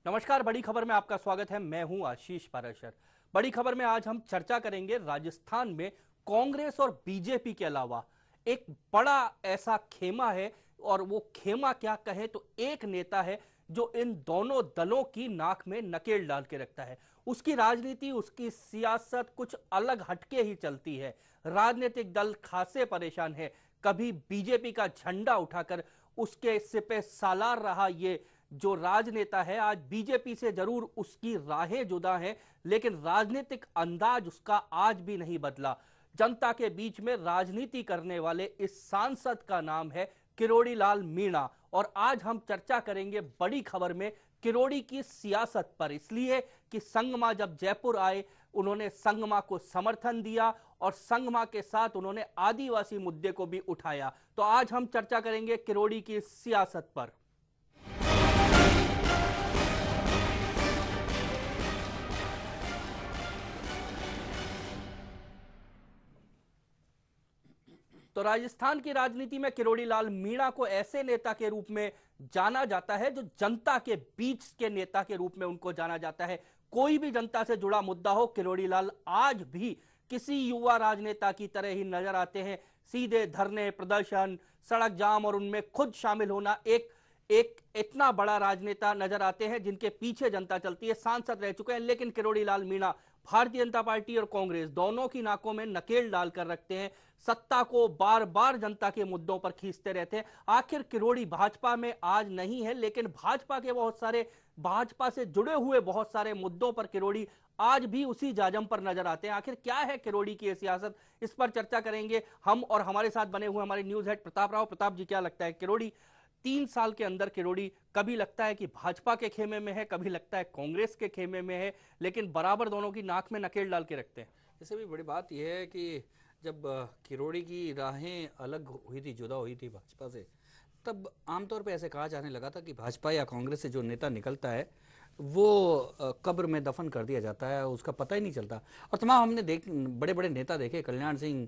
नमस्कार, बड़ी खबर में आपका स्वागत है। मैं हूं आशीष पाराशर। बड़ी खबर में आज हम चर्चा करेंगे राजस्थान में कांग्रेस और बीजेपी के अलावा एक बड़ा ऐसा खेमा है, और वो खेमा क्या कहें तो एक नेता है जो इन दोनों दलों की नाक में नकेल डाल के रखता है। उसकी राजनीति, उसकी सियासत कुछ अलग हटके ही चलती है। राजनीतिक दल खासे परेशान है। कभी बीजेपी का झंडा उठाकर उसके सिपे सालार रहा ये जो राजनेता है, आज बीजेपी से जरूर उसकी राहें जुदा हैं, लेकिन राजनीतिक अंदाज उसका आज भी नहीं बदला। जनता के बीच में राजनीति करने वाले इस सांसद का नाम है किरोड़ी लाल मीणा, और आज हम चर्चा करेंगे बड़ी खबर में किरोड़ी की सियासत पर, इसलिए कि संगमा जब जयपुर आए उन्होंने संगमा को समर्थन दिया और संगमा के साथ उन्होंने आदिवासी मुद्दे को भी उठाया। तो आज हम चर्चा करेंगे किरोड़ी की सियासत पर। तो राजस्थान की राजनीति में किरोड़ी लाल मीणा को ऐसे नेता के रूप में जाना जाता है जो जनता के बीच के नेता के रूप में उनको जाना जाता है। कोई भी जनता से जुड़ा मुद्दा हो, किरोड़ी लाल आज भी किसी युवा राजनेता की तरह ही नजर आते हैं। सीधे धरने, प्रदर्शन, सड़क जाम और उनमें खुद शामिल होना, एक एक इतना बड़ा राजनेता नजर आते हैं जिनके पीछे जनता चलती है। सांसद रह चुके हैं, लेकिन किरोड़ी लाल मीणा भारतीय जनता पार्टी और कांग्रेस दोनों की नाकों में नकेल डालकर रखते हैं। सत्ता को बार बार जनता के मुद्दों पर खींचते रहते हैं। आखिर किरोड़ी भाजपा में आज नहीं है, लेकिन भाजपा से जुड़े हुए बहुत सारे मुद्दों पर किरोड़ी आज भी उसी जाजम पर नजर आते हैं। आखिर क्या है किरोड़ी की सियासत, इस पर चर्चा करेंगे हम, और हमारे साथ बने हुए हमारे न्यूज हेड प्रताप राव। प्रताप जी, क्या लगता है किरोड़ी 3 साल के अंदर किरोड़ी कभी लगता है कि भाजपा के खेमे में है, कभी लगता है कांग्रेस के खेमे में है, लेकिन बराबर दोनों की नाक में नकेल डाल के रखते हैं। इससे भी बड़ी बात यह है कि जब किरोड़ी की राहें अलग हुई थी, जुदा हुई थी भाजपा से, तब आमतौर पे ऐसे कहा जाने लगा था कि भाजपा या कांग्रेस से जो नेता निकलता है वो कब्र में दफन कर दिया जाता है, उसका पता ही नहीं चलता। और तमाम हमने बड़े बड़े नेता देखे, कल्याण सिंह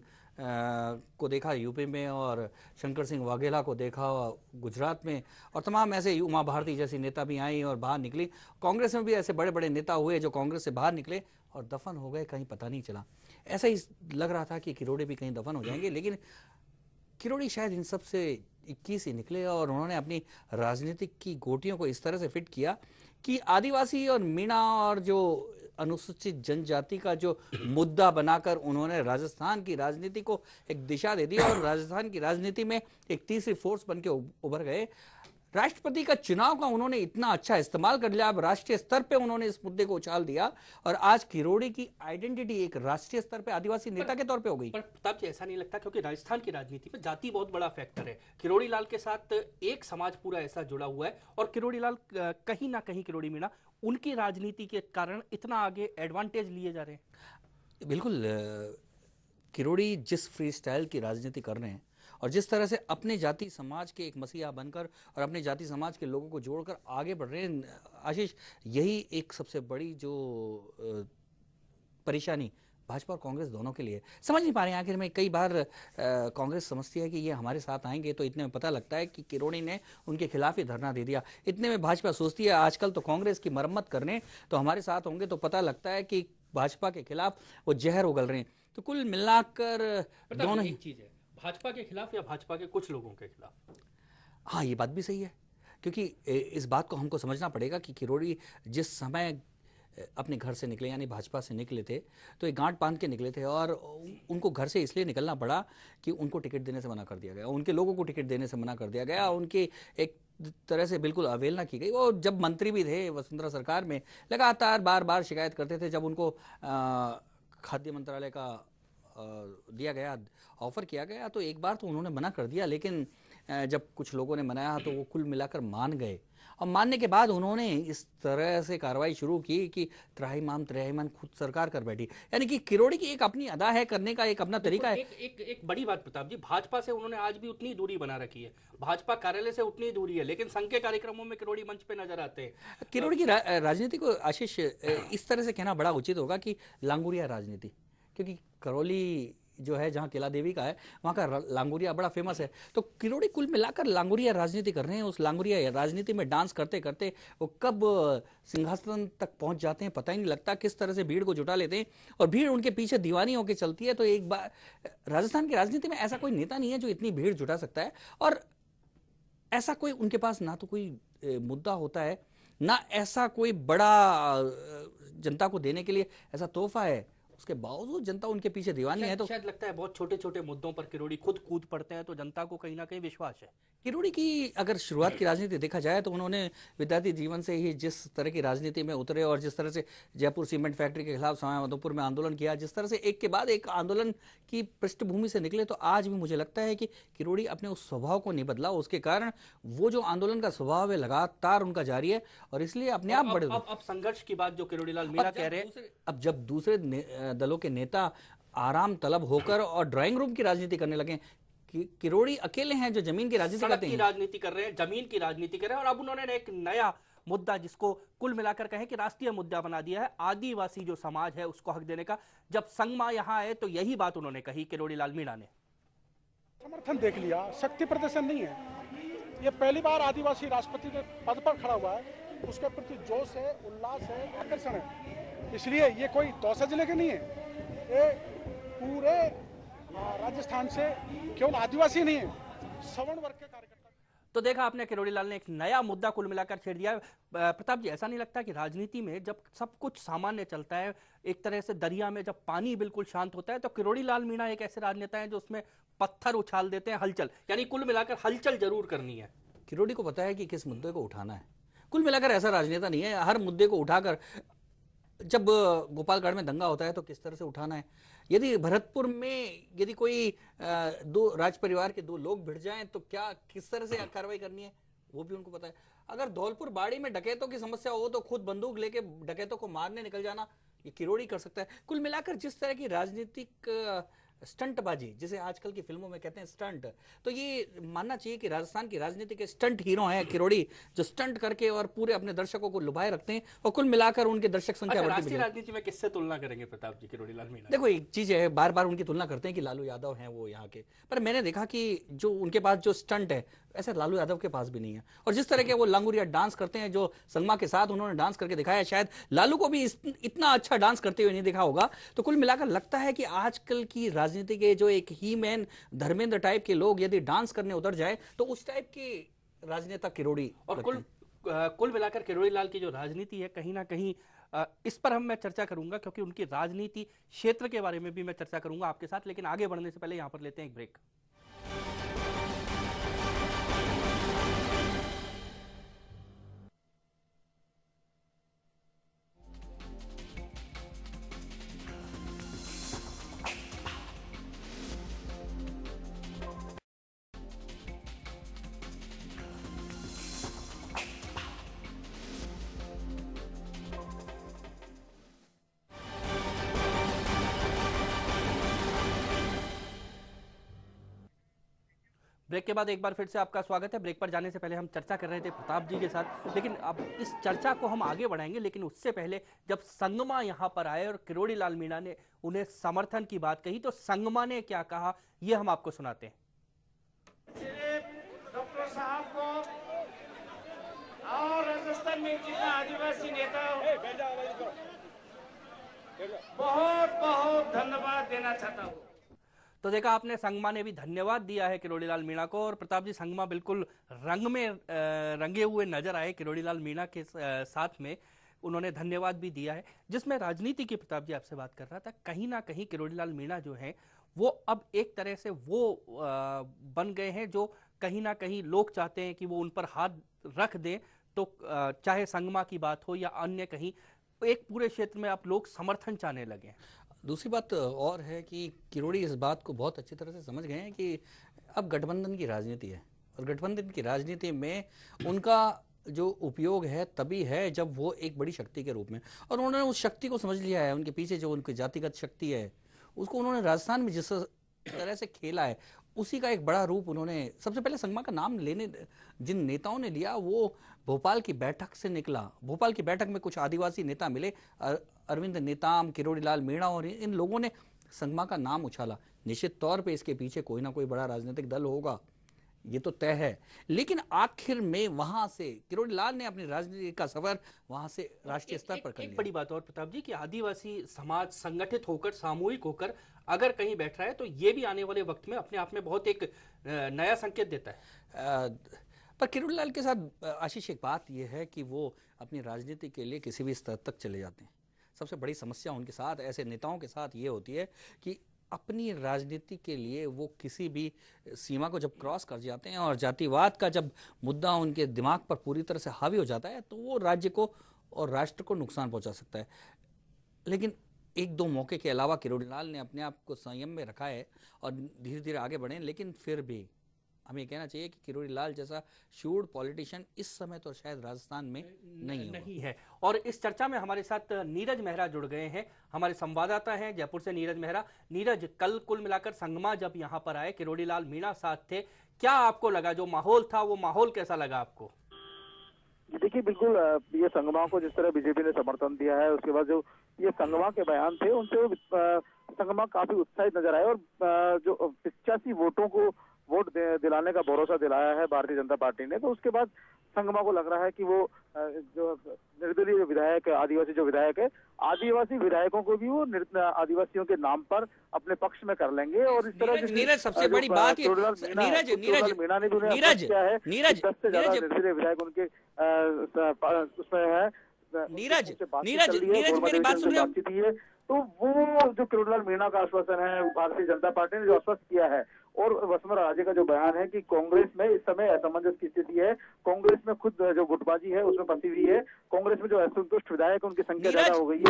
को देखा यूपी में, और शंकर सिंह वाघेला को देखा गुजरात में, और तमाम ऐसे उमा भारती जैसी नेता भी आई और बाहर निकली। कांग्रेस में भी ऐसे बड़े बड़े नेता हुए जो कांग्रेस से बाहर निकले और दफन हो गए, कहीं पता नहीं चला। ऐसा ही लग रहा था कि किरोड़ी भी कहीं दफन हो जाएंगे, लेकिन किरोड़ी शायद इन सब से 21 ही निकले, और उन्होंने अपनी राजनीतिक की गोटियों को इस तरह से फिट किया कि आदिवासी और मीणा और जो अनुसूचित जनजाति का जो मुद्दा बनाकर उन्होंने राजस्थान की राजनीति को एक दिशा दे दी, और राजस्थान की राजनीति में एक तीसरी फोर्स बन के उभर गए। राष्ट्रपति का चुनाव का उन्होंने इतना अच्छा इस्तेमाल कर लिया, अब राष्ट्रीय स्तर पे उन्होंने इस मुद्दे को उछाल दिया, और आज किरोड़ी की आइडेंटिटी एक राष्ट्रीय स्तर पे आदिवासी नेता के तौर पे हो गई। पर प्रताप जी, ऐसा नहीं लगता, क्योंकि राजस्थान की राजनीति में जाति बहुत बड़ा फैक्टर है। किरोड़ी लाल के साथ एक समाज पूरा ऐसा जुड़ा हुआ है, और किरोड़ी लाल कहीं ना कहीं, किरोड़ी मीणा उनकी राजनीति के कारण इतना आगे एडवांटेज लिए जा रहे हैं। बिल्कुल, किरोड़ी जिस फ्री स्टाइल की राजनीति कर रहे हैं और जिस तरह से अपने जाति समाज के एक मसीहा बनकर और अपने जाति समाज के लोगों को जोड़कर आगे बढ़ रहे हैं, आशीष, यही एक सबसे बड़ी जो परेशानी भाजपा और कांग्रेस दोनों के लिए समझ नहीं पा रहे हैं। आखिर में कई बार कांग्रेस समझती है कि ये हमारे साथ आएंगे, तो इतने में पता लगता है कि किरोड़ी ने उनके खिलाफ ही धरना दे दिया। इतने में भाजपा सोचती है आजकल तो कांग्रेस की मरम्मत करने तो हमारे साथ होंगे, तो पता लगता है कि भाजपा के खिलाफ वो जहर उगल रहे हैं। तो कुल मिलाकर दोनों ही चीज है, भाजपा के खिलाफ या भाजपा के कुछ लोगों के खिलाफ। हाँ, ये बात भी सही है, क्योंकि इस बात को हमको समझना पड़ेगा कि किरोड़ी जिस समय अपने घर से निकले, यानी भाजपा से निकले थे, तो एक गांठ बांध के निकले थे, और उनको घर से इसलिए निकलना पड़ा कि उनको टिकट देने से मना कर दिया गया, उनके लोगों को टिकट देने से मना कर दिया गया, उनकी एक तरह से बिल्कुल अवहेलना की गई। वो जब मंत्री भी थे वसुंधरा सरकार में, लगातार बार बार शिकायत करते थे। जब उनको खाद्य मंत्रालय का दिया गया, ऑफर किया गया, तो एक बार तो उन्होंने मना कर दिया, लेकिन जब कुछ लोगों ने मनाया तो वो कुल मिलाकर मान गए, और मानने के बाद उन्होंने इस तरह से कार्रवाई शुरू की कि त्राहिमाम खुद सरकार कर बैठी। यानी कि किरोड़ी की एक अपनी अदा है, करने का एक अपना तरीका है। एक बड़ी बात प्रताप जी, भाजपा से उन्होंने आज भी उतनी दूरी बना रखी है, भाजपा कार्यालय से उतनी दूरी है, लेकिन संघ के कार्यक्रमों में किरोड़ी मंच पे नजर आते हैं। किरोड़ी की राजनीति को आशीष इस तरह से कहना बड़ा उचित होगा कि लांगुरिया राजनीति, क्योंकि करौली जो है जहाँ किला देवी का है वहाँ का लांगुरिया बड़ा फेमस है। तो किरोड़ी कुल मिलाकर लांगुरिया राजनीति कर रहे हैं। उस लांगुरिया राजनीति में डांस करते करते वो कब सिंहासन तक पहुंच जाते हैं पता ही नहीं लगता, किस तरह से भीड़ को जुटा लेते हैं और भीड़ उनके पीछे दीवानी होकर चलती है। तो एक बार राजस्थान की राजनीति में ऐसा कोई नेता नहीं है जो इतनी भीड़ जुटा सकता है, और ऐसा कोई उनके पास ना तो कोई मुद्दा होता है, ना ऐसा कोई बड़ा जनता को देने के लिए ऐसा तोहफा है, उसके बावजूद जनता उनके पीछे दीवानी है। तो शायद लगता है बहुत छोटे छोटे मुद्दों पर किरोड़ी खुद कूद पड़ते हैं, तो जनता को कहीं ना कहीं विश्वास है। किरोड़ी की अगर शुरुआत की राजनीति देखा जाए तो उन्होंने विद्यार्थी जीवन से ही जिस तरह की राजनीति में उतरे और जिस तरह से जयपुर सीमेंट फैक्ट्री के खिलाफ सवाईमाधोपुर में आंदोलन किया, जिस तरह से एक के बाद एक आंदोलन की पृष्ठभूमि से निकले, तो आज भी मुझे लगता है कि किरोड़ी अपने उस स्वभाव को नहीं बदला। उसके कारण वो जो आंदोलन का स्वभाव है लगातार उनका जारी है और इसलिए अपने आप बड़े। अब संघर्ष की बात जो किरोड़ी लाल मीणा कह रहे हैं, अब जब दूसरे दलों के नेता आराम तलब होकर और ड्राइंग रूम की राजनीति करने लगे, किरोड़ी अकेले हैं जो जमीन की राजनीति करते हैं, राजनीति कर रहे हैं, जमीन की राजनीति कर रहे हैं। और अब उन्होंने एक नया मुद्दा जिसको कुल मिलाकर कहें कि राष्ट्रीय मुद्दा बना दिया है, आदिवासी जो समाज है उसको हक देने का। जब संगमा यहां आए तो यही बात उन्होंने कही किरोड़ी लाल मीणा ने। समर्थन देख लिया, शक्ति प्रदर्शन नहीं है। ये पहली बार आदिवासी राष्ट्रपति के पद पर खड़ा हुआ है, उसके प्रति जोश है, उल्लास है, आकर्षण है। इसलिए ये कोई दौसा जिले के नहीं है, ये पूरे राजस्थान से केवल आदिवासी नहीं है, सवर्ण वर्ग के कार्यकर्ता। तो देखा आपने किरोड़ी लाल ने एक नया मुद्दा कुल मिलाकर छेड़ दिया। प्रताप जी, ऐसा नहीं लगता कि राजनीति में जब सब कुछ सामान्य चलता है, एक तरह से दरिया में जब पानी बिल्कुल शांत होता है, तो किरोड़ी लाल मीणा एक ऐसे राजनेता हैं जो उसमें पत्थर उछाल देते हैं, हलचल, यानी कुल मिलाकर हलचल जरूर करनी है। किरोड़ी को पता है कि किस मुद्दे को उठाना है। कुल मिलाकर ऐसा राजनेता नहीं है, हर मुद्दे को उठाकर, जब गोपालगढ़ में दंगा होता है तो किस तरह से उठाना है, यदि भरतपुर में यदि कोई दो राज परिवार के दो लोग भिड़ जाएं तो क्या किस तरह से कार्रवाई करनी है वो भी उनको पता है। अगर धौलपुर बाड़ी में डकैतों की समस्या हो तो खुद बंदूक लेके डकैतों को मारने निकल जाना, ये किरोड़ी कर सकता है। कुल मिलाकर जिस तरह की राजनीतिक स्टंटबाजी, जिसे आजकल की फिल्मों में कहते हैं स्टंट, तो ये मानना चाहिए कि राजस्थान की राजनीति के स्टंट हीरो हैं किरोड़ी, जो स्टंट करके और पूरे अपने दर्शकों को लुभाए रखते हैं और कुल मिलाकर उनके दर्शक संख्या बढ़ती है। राष्ट्रीय राजनीति में किससे तुलना करेंगे प्रताप जी किरोड़ी लाल मीणा? देखो, एक चीज है, बार बार उनकी तुलना करते हैं कि लालू यादव हैं वो यहाँ के, पर मैंने देखा कि जो उनके पास जो स्टंट है ऐसे लालू यादव के पास भी नहीं है। और जिस तरह के वो लांगुरिया डांस करते हैं, जो संगमा के साथ उन्होंने डांस करके दिखाया, शायद लालू को भी इतना अच्छा डांस करते हुए नहीं देखा होगा। तो कुल मिलाकर लगता है कि आजकल की राजनीति के जो एक ही मैन धर्मेंद्र टाइप के लोग यदि डांस करने उतर जाए तो उस टाइप की राजनेता किरोड़ी। और कुल मिलाकर किरोड़ी लाल की जो राजनीति है, कहीं ना कहीं इस पर मैं चर्चा करूंगा, क्योंकि उनकी राजनीति क्षेत्र के बारे में भी मैं चर्चा करूंगा आपके साथ। लेकिन आगे बढ़ने से पहले यहां पर लेते हैं एक ब्रेक। ब्रेक के बाद एक बार फिर से आपका स्वागत है। ब्रेक पर जाने से पहले हम चर्चा कर रहे थे प्रताप जी के साथ, लेकिन अब इस चर्चा को हम आगे बढ़ाएंगे। लेकिन उससे पहले जब संगमा यहां पर आए और किरोड़ी लाल मीणा ने उन्हें समर्थन की बात कही, तो संगमा ने क्या कहा ये हम आपको सुनाते हैं। डॉक्टर साहब को और राजस्थान में जितना आदिवासी नेता बहुत बहुत धन्यवाद देना चाहता हूँ। तो देखा आपने, संगमा ने भी धन्यवाद दिया है किरोड़ी लाल मीणा को। और प्रताप जी, संगमा बिल्कुल रंग में रंगे हुए नजर आए किरोड़ी लाल मीणा के साथ में, उन्होंने धन्यवाद भी दिया है। जिसमें राजनीति की, प्रताप जी आपसे बात कर रहा था, कहीं ना कहीं किरोड़ी लाल मीणा जो है वो अब एक तरह से वो बन गए हैं जो कहीं ना कहीं लोग चाहते हैं कि वो उन पर हाथ रख दें। तो चाहे संगमा की बात हो या अन्य कहीं, एक पूरे क्षेत्र में अब लोग समर्थन चाहने लगे हैं। दूसरी बात और है कि किरोड़ी इस बात को बहुत अच्छी तरह से समझ गए हैं कि अब गठबंधन की राजनीति है और गठबंधन की राजनीति में उनका जो उपयोग है तभी है जब वो एक बड़ी शक्ति के रूप में, और उन्होंने उस शक्ति को समझ लिया है। उनके पीछे जो उनकी जातिगत शक्ति है उसको उन्होंने राजस्थान में जिस तरह से खेला है उसी का एक बड़ा रूप उन्होंने, सबसे पहले संगमा का नाम लेने जिन नेताओं ने लिया वो भोपाल की बैठक से निकला। भोपाल की बैठक में कुछ आदिवासी नेता मिले, अरविंद नेताम, किरोड़ी लाल मीणा, और इन लोगों ने संगमा का नाम उछाला। निश्चित तौर पे इसके पीछे कोई ना कोई बड़ा राजनीतिक दल होगा, ये तो तय है। लेकिन आखिर में वहां से किरोड़ी लाल ने अपनी राजनीति का सफर वहां से राष्ट्रीय स्तर पर कर एक लिया। बड़ी बात और प्रताप जी कि आदिवासी समाज संगठित होकर, सामूहिक होकर अगर कहीं बैठ रहा है तो ये भी आने वाले वक्त में अपने आप में बहुत एक नया संकेत देता है। पर किरोड़ी लाल के साथ आशीष एक बात यह है कि वो अपनी राजनीति के लिए किसी भी स्तर तक चले जाते हैं। सबसे बड़ी समस्या उनके साथ, ऐसे नेताओं के साथ ये होती है कि अपनी राजनीति के लिए वो किसी भी सीमा को जब क्रॉस कर जाते हैं और जातिवाद का जब मुद्दा उनके दिमाग पर पूरी तरह से हावी हो जाता है तो वो राज्य को और राष्ट्र को नुकसान पहुंचा सकता है। लेकिन एक दो मौके के अलावा किरोड़ी लाल ने अपने आप को संयम में रखा है और धीरे धीरे आगे बढ़े। लेकिन फिर भी हमें ये कहना चाहिए कि किरोड़ी लाल जैसा शूड पॉलिटिशियन इस समय तो शायद राजस्थान में नहीं है। और इस चर्चा में हमारे साथ नीरज मेहरा जुड़ गए हैं, हमारे संवाददाता हैं जयपुर से नीरज मेहरा। नीरज, कल कुल मिलाकर संगमा जब यहाँ पर आए, किरोड़ी लाल मीणा साथ थे, क्या आपको लगा? जो माहौल था वो माहौल कैसा लगा आपको? देखिए, बिल्कुल ये संगमा को जिस तरह बीजेपी ने समर्थन दिया है, उसके बाद जो ये संगमा के बयान थे उनसे संगमा काफी उत्साहित नजर आए और जो 85 वोटों को वोट दिलाने का भरोसा दिलाया है भारतीय जनता पार्टी ने, तो उसके बाद संगमा को लग रहा है कि वो जो निर्दलीय विधायक, आदिवासी जो विधायक है, आदिवासी विधायकों को भी वो आदिवासियों के नाम पर अपने पक्ष में कर लेंगे। और इस तरह नीरज सबसे बड़ी बात मीणा ने भी उन्हें किया है, 10 से ज्यादा निर्दलीय विधायक उनके उसमें है। नीरज मेरी बात सुन रहे हो? तो वो जो किरोड़ी लाल मीणा का आश्वासन है, भारतीय जनता पार्टी ने जो आश्वस्त किया है, और वसुंधरा राजे का जो बयान है कि कांग्रेस में इस समय असमंजस की स्थिति है, कांग्रेस में खुद जो गुटबाजी है उसमें फंसी हुई है, कांग्रेस में जो असंतुष्ट विधायक उनकी संख्या ज्यादा हो गई है,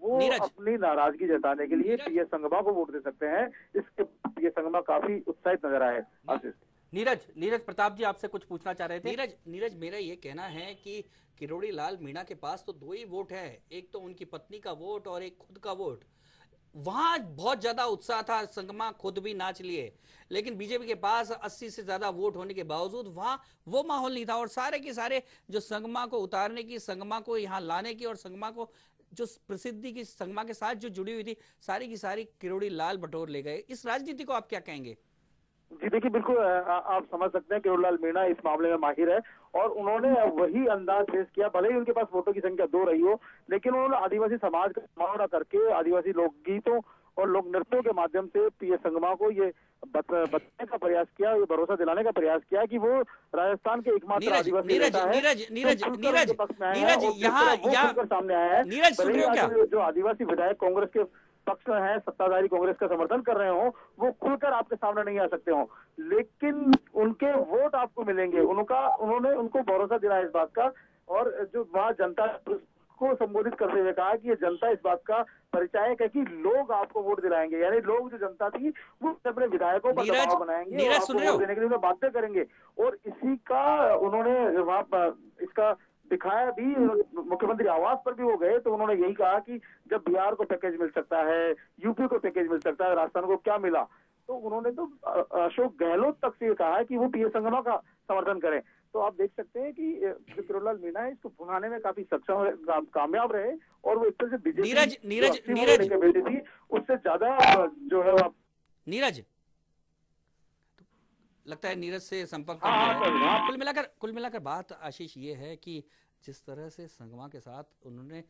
वो अपनी नाराजगी जताने के लिए ये संगमा को वोट दे सकते हैं। इसके ये संगमा काफी उत्साहित नजर आए। आशीष, नीरज प्रताप जी आपसे कुछ पूछना चाह रहे थे। नीरज मेरा ये कहना है कि किरोड़ी लाल मीणा के पास तो दो ही वोट है, एक तो उनकी पत्नी का वोट और एक खुद का वोट। वहां बहुत ज्यादा उत्साह था, संगमा खुद भी नाच लिए, लेकिन बीजेपी के पास 80 से ज्यादा वोट होने के बावजूद वहां वो माहौल नहीं था। और सारे के सारे जो संगमा को उतारने की, संगमा को यहाँ लाने की और संगमा को जो प्रसिद्धि की संगमा के साथ जो जुड़ी हुई थी, सारी की सारी किरोड़ी लाल बटोर ले गए। इस राजनीति को आप क्या कहेंगे? जी देखिए, बिल्कुल आप समझ सकते हैं किरोड़ी लाल मीणा इस मामले में माहिर है और उन्होंने वही अंदाज पेश किया। भले ही उनके पास वोटों की संख्या 2 रही हो, लेकिन उन्होंने आदिवासी समाज का मुहावरा करके, आदिवासी लोकगीतों और लोक नृत्यों के माध्यम से पीएस संगमा को ये बताने का प्रयास किया, ये भरोसा दिलाने का प्रयास किया कि वो राजस्थान के एकमात्र आदिवासी नेता है। सामने आया है। जो आदिवासी विधायक कांग्रेस के पक्ष में है, सत्ताधारी कांग्रेस का समर्थन कर रहे हो, वो खुलकर आपके सामने नहीं आ सकते हो, लेकिन उनके वोट आपको मिलेंगे। उन्होंने उनको भरोसा दिलाया इस बात का, और जो वहां जनता को संबोधित करते हुए कहा कि ये जनता इस बात का परिचायक है कि लोग आपको वोट दिलाएंगे, यानी लोग जो जनता थी वो अपने विधायकों पर दबाव बनाएंगे और आपको वोट देने के लिए उन्हें बाध्य करेंगे। और इसी का उन्होंने वहां इसका दिखाया भी। मुख्यमंत्री आवास पर भी वो गए तो उन्होंने यही कहा कि जब बिहार को पैकेज मिल सकता है, यूपी को पैकेज मिल सकता है, राजस्थान को क्या मिला। तो उन्होंने तो अशोक गहलोत तक से कहा है कि वो पीएस संगमा का समर्थन करें। तो आप देख सकते हैं कि जो किरोड़ी लाल मीणा है इसको भुनाने में काफी सक्षम, कामयाब रहे, और वो इस तरह से बीजेपी बेटी थी उससे ज्यादा जो है नीरज लगता है नीरज से संपर्क कुल मिलाकर बात आशीष ये है कि जिस तरह से संगमा के साथ उन्होंने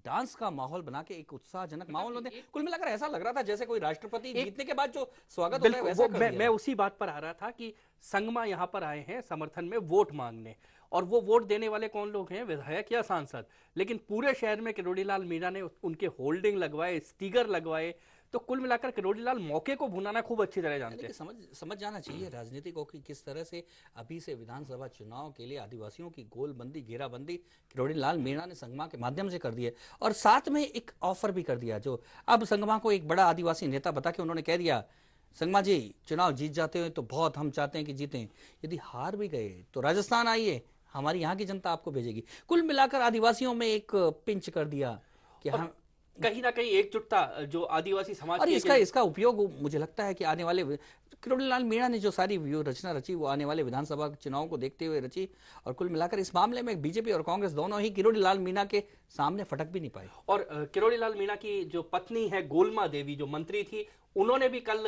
डांस का माहौल बना के एक उत्साहजनक माहौल होते, कुल मिलाकर ऐसा लग रहा था जैसे कोई राष्ट्रपति जीतने के बाद जो स्वागत होता है वैसा कर दिया। मैं उसी बात पर आ रहा था कि संगमा यहाँ पर आए हैं समर्थन में वोट मांगने, और वो वोट देने वाले कौन लोग हैं? विधायक या सांसद। लेकिन पूरे शहर में किरोड़ी लाल मीणा ने उनके होल्डिंग लगवाए, स्टिकर लगवाए। तो कुल मिलाकर किरोड़ी लाल मौके को भुनाना खूब अच्छी तरह जानते हैं। समझ जाना चाहिए राजनीति को कि किस तरह से अभी से विधानसभा चुनाव के लिए आदिवासियों की गोलबंदी, घेराबंदी किरोड़ी लाल मीणा ने संगमा के माध्यम से कर दी है, और साथ में एक ऑफर भी कर दिया। जो अब संगमा को एक बड़ा आदिवासी नेता बता के उन्होंने कह दिया, संगमा जी चुनाव जीत जाते हैं तो बहुत हम चाहते हैं कि जीतें, यदि हार भी गए तो राजस्थान आइए, हमारी यहाँ की जनता आपको भेजेगी। कुल मिलाकर आदिवासियों में एक पिंच कर दिया कि हम कहीं ना कहीं एकजुटता जो आदिवासी समाज और इसका उपयोग मुझे लगता है कि आने वाले किरोड़ी लाल मीणा ने जो सारी व्यूह रचना रची वो आने वाले विधानसभा चुनाव को देखते हुए रची, और कुल मिलाकर इस मामले में बीजेपी और कांग्रेस दोनों ही किरोड़ी लाल मीणा के सामने फटक भी नहीं पाए। और किरोड़ी लाल मीणा की जो पत्नी है गोलमा देवी, जो मंत्री थी, उन्होंने भी कल